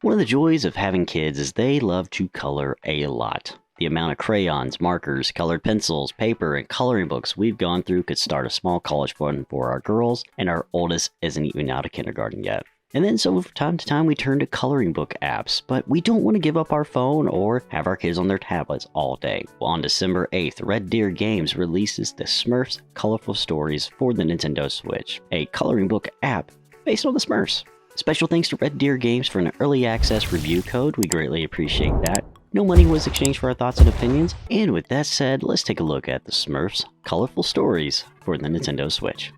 One of the joys of having kids is they love to color a lot. The amount of crayons, markers, colored pencils, paper, and coloring books we've gone through could start a small college fund for our girls, and our oldest isn't even out of kindergarten yet. And then so from time to time we turn to coloring book apps, but we don't want to give up our phone or have our kids on their tablets all day. Well, on December 8th, Red Deer Games releases the Smurfs Colorful Stories for the Nintendo Switch, a coloring book app based on the Smurfs. Special thanks to Red Deer Games for an early access review code. We greatly appreciate that. No money was exchanged for our thoughts and opinions. And with that said, let's take a look at the Smurfs Colorful Stories for the Nintendo Switch.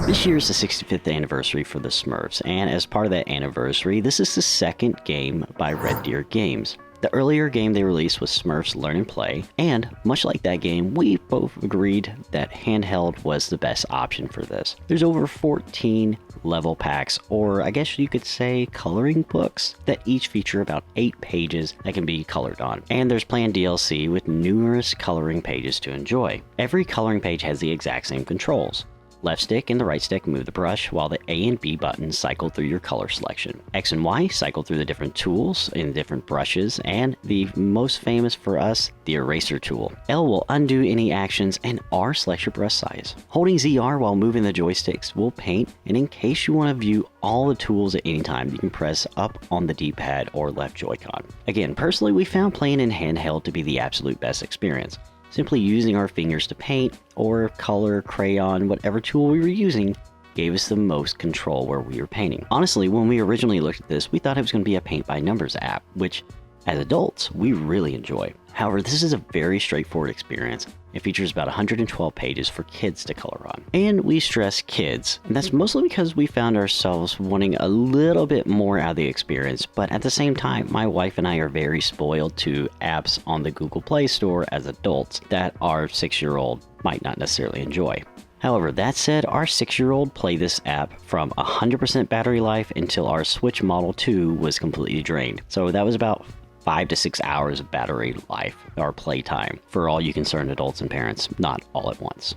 This year is the 65th anniversary for the Smurfs, and as part of that anniversary, this is the second game by Red Deer Games. The earlier game they released was Smurfs Learn and Play, and much like that game, we both agreed that handheld was the best option for this. There's over 14 level packs, or I guess you could say coloring books, that each feature about 8 pages that can be colored on. And there's planned DLC with numerous coloring pages to enjoy. Every coloring page has the exact same controls. Left stick and the right stick move the brush, while the A and B buttons cycle through your color selection. X and Y cycle through the different tools and different brushes, and the most famous for us, the eraser tool. L will undo any actions, and R selects your brush size. Holding ZR while moving the joysticks will paint, and in case you want to view all the tools at any time, you can press up on the D-pad or left Joy-Con. Again, personally, we found playing in handheld to be the absolute best experience. Simply using our fingers to paint, or color, crayon, whatever tool we were using, gave us the most control where we were painting. Honestly, when we originally looked at this, we thought it was going to be a paint by numbers app, which, as adults, we really enjoy. However, this is a very straightforward experience. It features about 112 pages for kids to color on. And we stress kids, and that's mostly because we found ourselves wanting a little bit more out of the experience, but at the same time, my wife and I are very spoiled to apps on the Google Play Store as adults that our 6-year-old might not necessarily enjoy. However, that said, our 6-year-old played this app from 100% battery life until our Switch Model 2 was completely drained. So that was about 5 to 6 hours of battery life or playtime for all you concerned adults and parents, not all at once.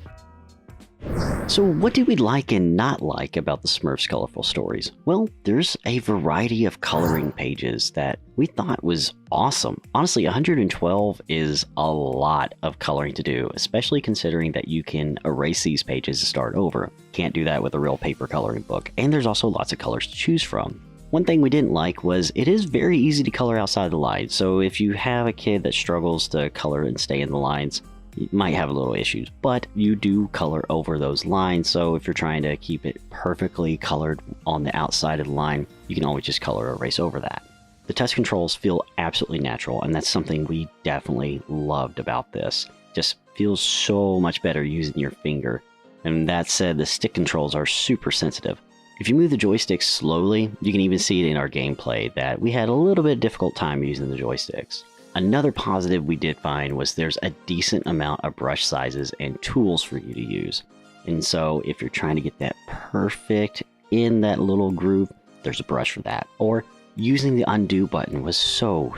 So what did we like and not like about the Smurfs Colorful Stories? Well, there's a variety of coloring pages that we thought was awesome. Honestly, 112 is a lot of coloring to do, especially considering that you can erase these pages to start over. Can't do that with a real paper coloring book, and there's also lots of colors to choose from. One thing we didn't like was it is very easy to color outside the lines, so if you have a kid that struggles to color and stay in the lines, you might have a little issues, but you do color over those lines, so if you're trying to keep it perfectly colored on the outside of the line, you can always just color or erase over that. The touch controls feel absolutely natural, and that's something we definitely loved about this. Just feels so much better using your finger. And that said, the stick controls are super sensitive. If you move the joysticks slowly, you can even see it in our gameplay that we had a little bit difficult time using the joysticks. Another positive we did find was there's a decent amount of brush sizes and tools for you to use. And so if you're trying to get that perfect in that little groove, there's a brush for that. Or using the undo button was so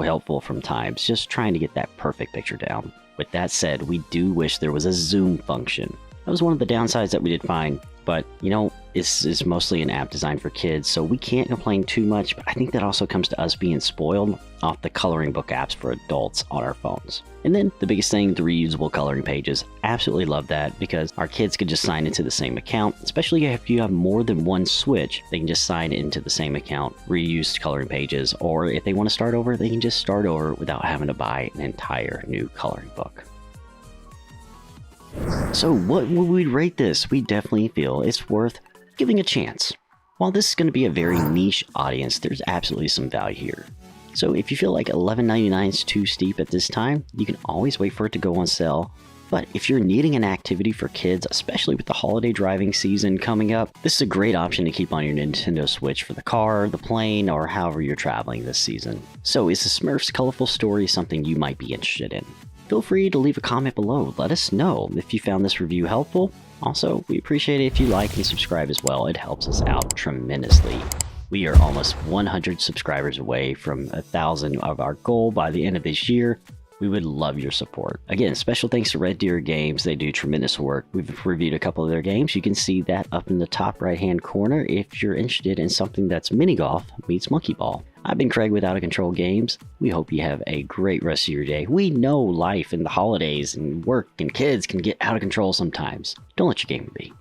helpful from times, just trying to get that perfect picture down. With that said, we do wish there was a zoom function. That was one of the downsides that we did find, but you know, this is mostly an app designed for kids, so we can't complain too much, but I think that also comes to us being spoiled off the coloring book apps for adults on our phones. And then the biggest thing, the reusable coloring pages. Absolutely love that because our kids could just sign into the same account, especially if you have more than one Switch, they can just sign into the same account, reuse coloring pages, or if they want to start over, they can just start over without having to buy an entire new coloring book. So what would we rate this? We definitely feel it's worth giving a chance. While this is going to be a very niche audience, there's absolutely some value here. So if you feel like $11.99 is too steep at this time, you can always wait for it to go on sale. But if you're needing an activity for kids, especially with the holiday driving season coming up, this is a great option to keep on your Nintendo Switch for the car, the plane, or however you're traveling this season. So is the Smurfs Colorful Story something you might be interested in? Feel free to leave a comment below. Let us know if you found this review helpful. Also, we appreciate it if you like and subscribe as well. It helps us out tremendously. We are almost 100 subscribers away from 1,000 of our goal by the end of this year. We would love your support. Again, special thanks to Red Deer Games. They do tremendous work. We've reviewed a couple of their games. You can see that up in the top right-hand corner if you're interested in something that's mini golf meets monkey ball. I've been Craig with Out of Control Games. We hope you have a great rest of your day. We know life and the holidays and work and kids can get out of control sometimes. Don't let your game be.